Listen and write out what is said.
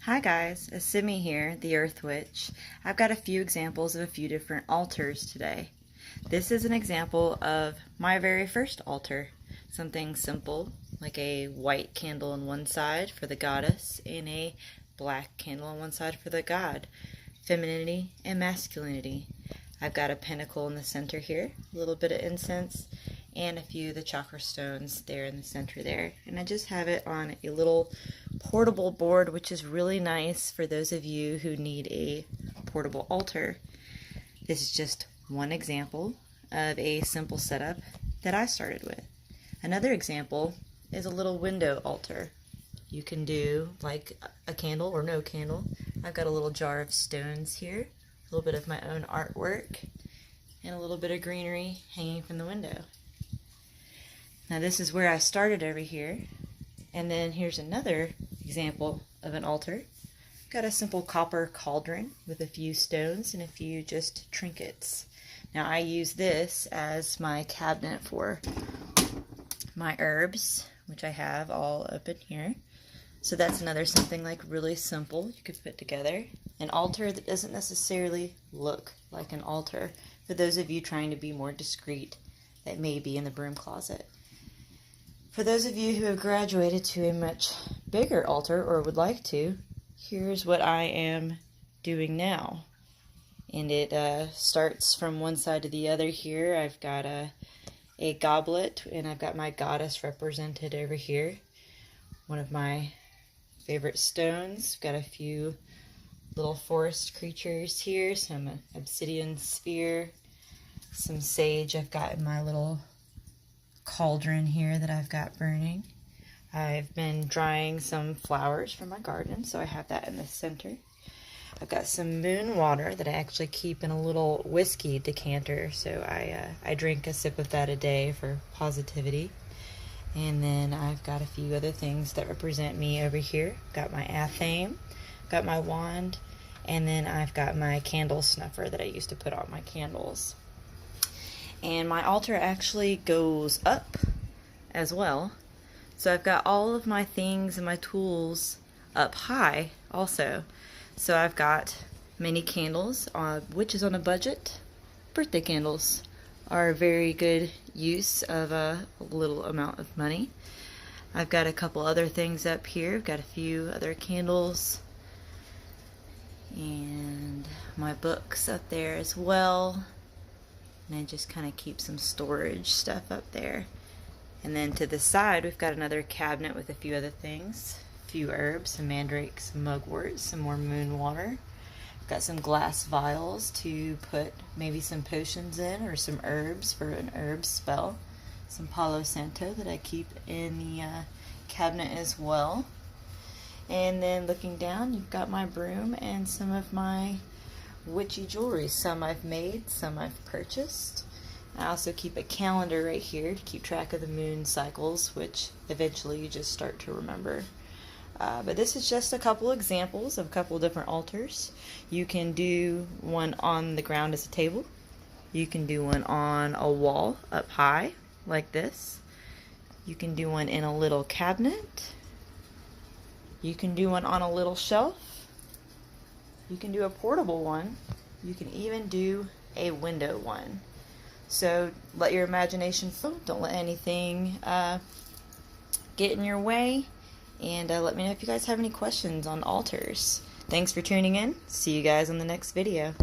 Hi guys, it's Simi here, the Earth Witch. I've got a few examples of a few different altars today. This is an example of my very first altar. Something simple, like a white candle on one side for the goddess and a black candle on one side for the god. Femininity and masculinity. I've got a pentacle in the center here, a little bit of incense, and a few of the chakra stones there in the center there. And I just have it on a little portable board, which is really nice for those of you who need a portable altar. This is just one example of a simple setup that I started with. Another example is a little window altar. You can do like a candle or no candle. I've got a little jar of stones here, a little bit of my own artwork, and a little bit of greenery hanging from the window. Now this is where I started over here, and then here's another example of an altar. Got a simple copper cauldron with a few stones and a few just trinkets. Now I use this as my cabinet for my herbs, which I have all up in here. So that's another something like really simple you could put together. An altar that doesn't necessarily look like an altar for those of you trying to be more discreet that may be in the broom closet. For those of you who have graduated to a much bigger altar or would like to, here's what I am doing now. And it starts from one side to the other here. I've got a goblet, and I've got my goddess represented over here. One of my favorite stones. Got a few little forest creatures here, some obsidian spear, some sage I've got in my little cauldron here that I've got burning. I've been drying some flowers from my garden, so I have that in the center. I've got some moon water that I actually keep in a little whiskey decanter, so I drink a sip of that a day for positivity. And then I've got a few other things that represent me over here. Got my athame, got my wand, and then I've got my candle snuffer that I used to put on my candles. And my altar actually goes up as well. So I've got all of my things and my tools up high also. So I've got many candles, which is on a budget. Birthday candles are a very good use of a little amount of money. I've got a couple other things up here. I've got a few other candles and my books up there as well. And I just kind of keep some storage stuff up there. And then to the side, we've got another cabinet with a few other things. A few herbs, some mandrakes, some mugwort, some more moon water. Got some glass vials to put maybe some potions in or some herbs for an herb spell. Some Palo Santo that I keep in the cabinet as well. And then looking down, you've got my broom and some of my witchy jewelry. Some I've made, some I've purchased. I also keep a calendar right here to keep track of the moon cycles, which eventually you just start to remember. But this is just a couple examples of a couple different altars. You can do one on the ground as a table. You can do one on a wall up high like this. You can do one in a little cabinet. You can do one on a little shelf. You can do a portable one. You can even do a window one. So let your imagination flow. Don't let anything get in your way. And let me know if you guys have any questions on altars. Thanks for tuning in. See you guys on the next video.